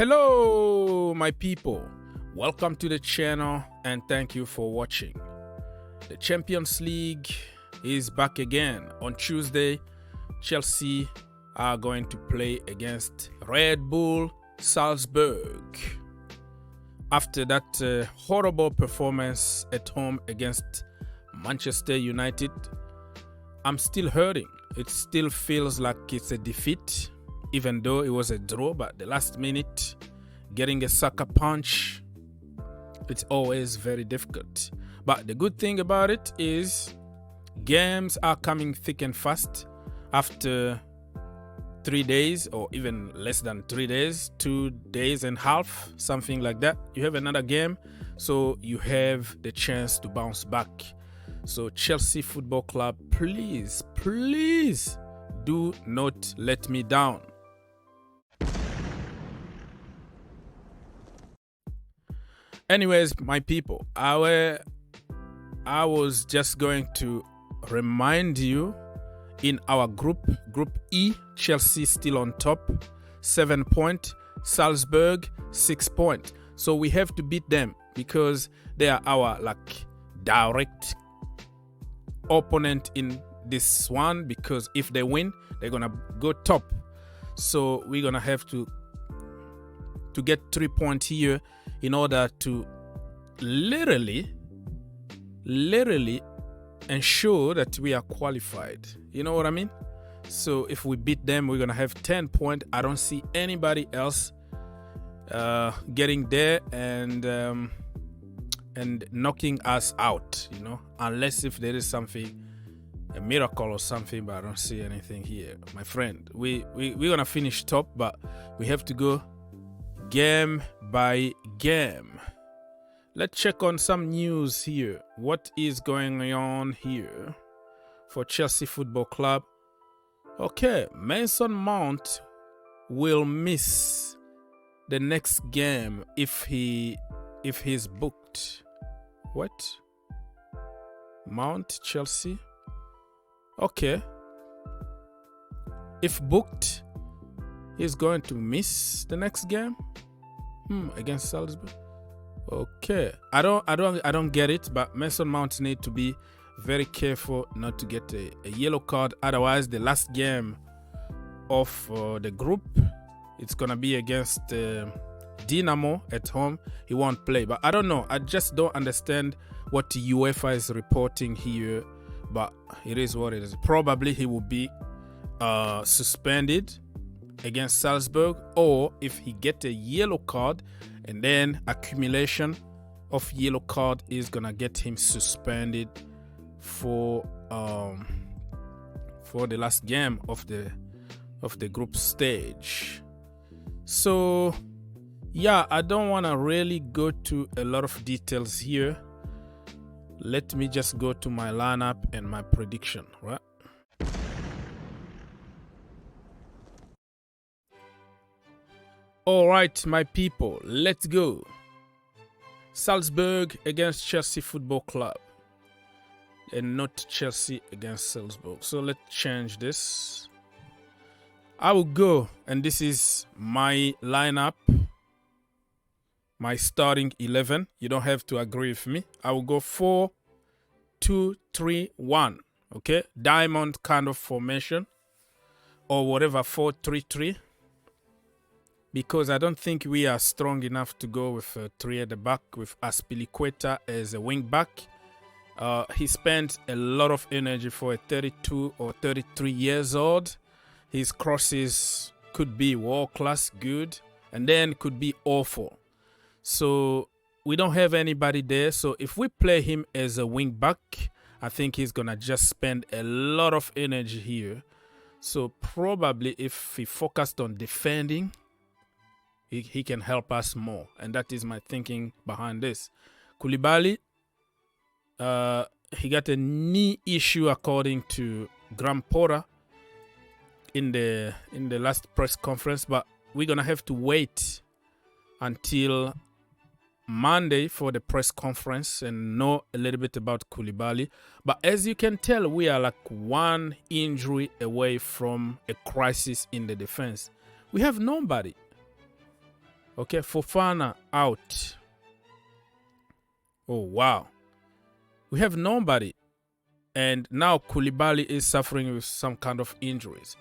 Hello, my people. Welcome to the channel and thank you for watching. The Champions League is back again. On Tuesday, Chelsea are going to play against Red Bull Salzburg. After that horrible performance at home against Manchester United, I'm still hurting. It still feels like it's a defeat, even though it was a draw, but the last minute, getting a sucker punch, it's always very difficult. But the good thing about it is games are coming thick and fast. After 3 days, or even less than 3 days, 2 days and a half, something like that, you have another game, so you have the chance to bounce back. So Chelsea Football Club, please do not let me down. Anyways, my people, I was just going to remind you, in our group E, Chelsea still on top, 7 points, Salzburg 6 points. So we have to beat them because they are our direct opponent in this one, because if they win, they're gonna go top. So we're gonna have to get 3 points here in order to literally ensure that we are qualified. You know what I mean? So if we beat them, we're gonna have 10 points. I don't see anybody else getting there and knocking us out, you know, unless if there is something, a miracle or something, but I don't see anything here, my friend. We're gonna finish top, but we have to go game by game. Let's check on some news here. What is going on here for Chelsea Football Club? Okay, Mason Mount will miss the next game if he's booked. What? Mount, Chelsea? Okay. If booked, he's going to miss the next game against Salzburg. Okay, I don't get it, but Mason Mount need to be very careful not to get a yellow card. Otherwise, the last game of the group, it's gonna be against Dynamo at home. He won't play, but I don't know. I just don't understand what UEFA is reporting here, but it is what it is. Probably he will be suspended against Salzburg, or if he get a yellow card, and then accumulation of yellow card is gonna get him suspended for the last game of the group stage. So yeah, I don't want to really go to a lot of details here. Let me just go to my lineup and my prediction, right? All right, my people, let's go. Salzburg against Chelsea Football Club, and not Chelsea against Salzburg. So let's change this. I will go, and this is my lineup, my starting 11. You don't have to agree with me. I will go 4-2-3-1. Okay, diamond kind of formation, or whatever, 4-3-3. Because I don't think we are strong enough to go with 3 at the back with Azpilicueta as a wing back. He spent a lot of energy for a 32 or 33 years old. His crosses could be world class good, and then could be awful. So we don't have anybody there. So if we play him as a wing back, I think he's gonna just spend a lot of energy here. So probably if he focused on defending, he can help us more, and that is my thinking behind this. Koulibaly, he got a knee issue according to Graham Potter in the last press conference, but we're gonna have to wait until Monday for the press conference and know a little bit about Koulibaly. But as you can tell, we are like one injury away from a crisis in the defense. We have nobody. Okay, Fofana out. Oh, wow. We have nobody. And now Koulibaly is suffering with some kind of injuries.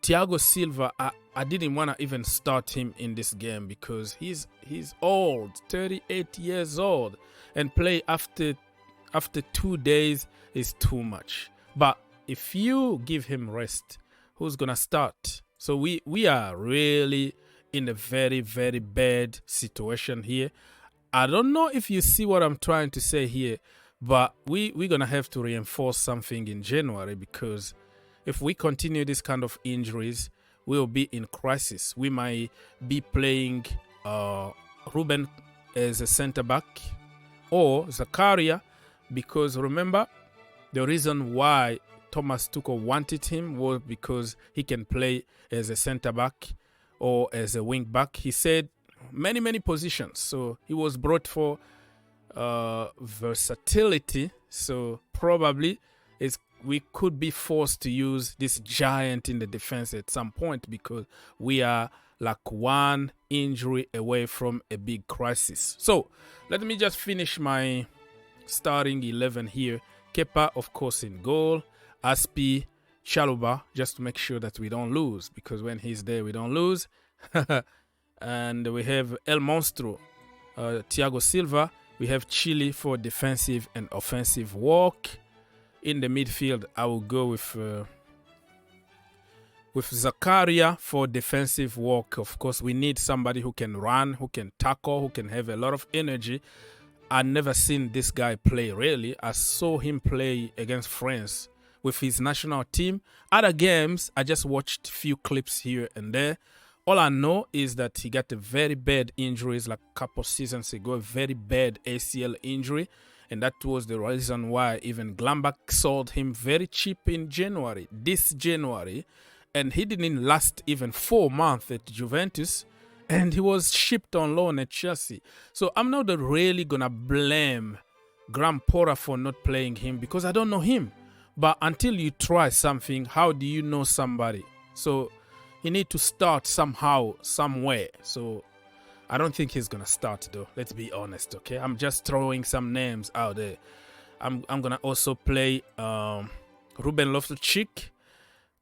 Thiago Silva, I didn't want to even start him in this game because he's old, 38 years old. And play after 2 days is too much. But if you give him rest, who's going to start? So we are really in a very, very bad situation here. I don't know if you see what I'm trying to say here, but we're going to have to reinforce something in January, because if we continue this kind of injuries, we'll be in crisis. We might be playing Ruben as a center-back or Zakaria, because remember, the reason why Thomas Tuchel wanted him was because he can play as a center-back or as a wing-back. He said many positions. So he was brought for versatility. So probably we could be forced to use this giant in the defense at some point, because we are like one injury away from a big crisis. So let me just finish my starting 11 here. Kepa, of course, in goal. Aspi, Chaluba, just to make sure that we don't lose, because when he's there, we don't lose. And we have El Monstro, Thiago Silva. We have Chile for defensive and offensive work. In the midfield, I will go with Zakaria for defensive work. Of course, we need somebody who can run, who can tackle, who can have a lot of energy. I've never seen this guy play, really. I saw him play against France with his national team. Other games, I just watched few clips here and there. All I know is that he got a very bad injuries like a couple seasons ago, a very bad ACL injury. And that was the reason why even Gladbach sold him very cheap in January, this January. And he didn't last even 4 months at Juventus. And he was shipped on loan at Chelsea. So I'm not really going to blame Graham Potter for not playing him, because I don't know him. But until you try something, how do you know somebody? So he need to start somehow, somewhere. So I don't think he's going to start, though. Let's be honest, okay? I'm just throwing some names out there. I'm going to also play Ruben Loftus-Cheek.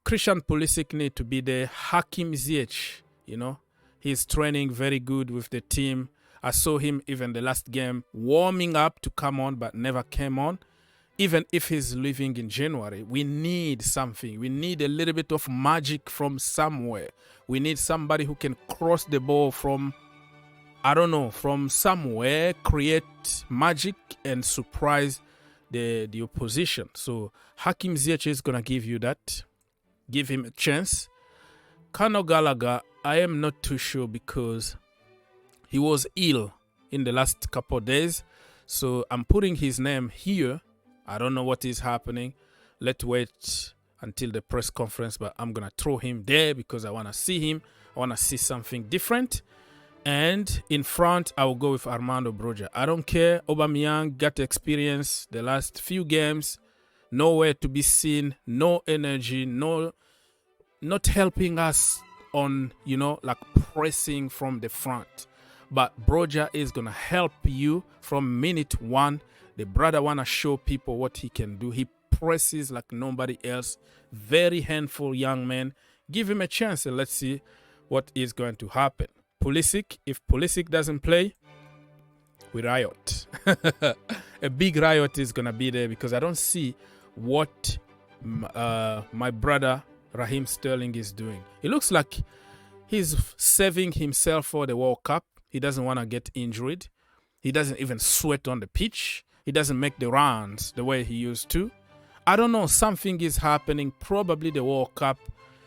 Christian Pulisic need to be there. Hakim Ziyech, you know, he's training very good with the team. I saw him even the last game warming up to come on, but never came on. Even if he's leaving in January, we need something. We need a little bit of magic from somewhere. We need somebody who can cross the ball from, I don't know, from somewhere, create magic and surprise the opposition. So Hakim Ziyech is going to give you that. Give him a chance. Conor Gallagher, I am not too sure, because he was ill in the last couple of days. So I'm putting his name here. I don't know what is happening. Let's wait until the press conference, but I'm going to throw him there because I want to see him. I want to see something different. And in front, I will go with Armando Broja. I don't care. Aubameyang got experience the last few games. Nowhere to be seen. No energy. Not helping us on, you know, like pressing from the front. But Broja is going to help you from minute one. The brother want to show people what he can do. He presses like nobody else. Very handful young man. Give him a chance and let's see what is going to happen. Pulisic, if Pulisic doesn't play, we riot. A big riot is going to be there, because I don't see what my brother Raheem Sterling is doing. It looks like he's saving himself for the World Cup. He doesn't want to get injured. He doesn't even sweat on the pitch. He doesn't make the runs the way he used to. I don't know. Something is happening. Probably the World Cup,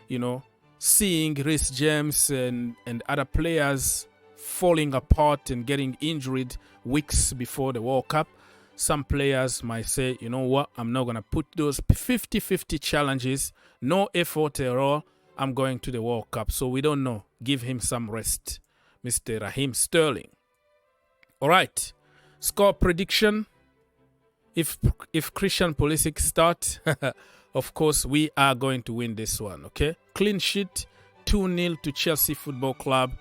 you know, seeing Reece James and other players falling apart and getting injured weeks before the World Cup. Some players might say, you know what, I'm not going to put those 50-50 challenges, no effort at all. I'm going to the World Cup. So we don't know. Give him some rest, Mr. Raheem Sterling. All right. Score prediction. If Christian Pulisic start, of course, we are going to win this one, okay? Clean sheet, 2-0 to Chelsea Football Club.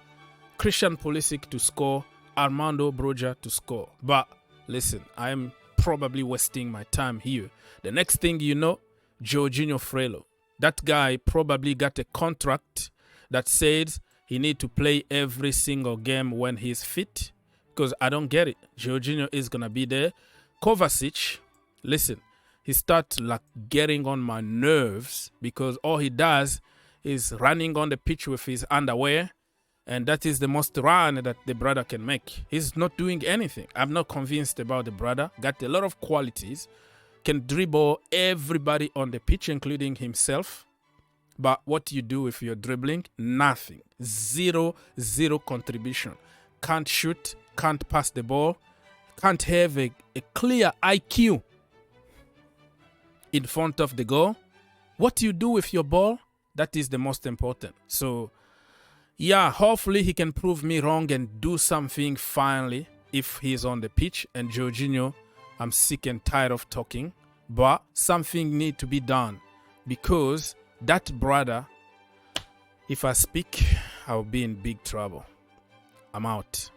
Christian Pulisic to score, Armando Broja to score. But listen, I am probably wasting my time here. The next thing you know, Jorginho Frello. That guy probably got a contract that says he need to play every single game when he's fit. Because I don't get it. Jorginho is going to be there. Kovacic, listen, he starts like getting on my nerves because all he does is running on the pitch with his underwear. And that is the most run that the brother can make. He's not doing anything. I'm not convinced about the brother. Got a lot of qualities. Can dribble everybody on the pitch, including himself. But what you do if you're dribbling? Nothing. Zero contribution. Can't shoot. Can't pass the ball. Can't have a clear IQ in front of the goal. What you do with your ball, that is the most important. So, yeah, hopefully he can prove me wrong and do something finally if he's on the pitch. And Jorginho, I'm sick and tired of talking. But something need to be done because that brother, if I speak, I'll be in big trouble. I'm out.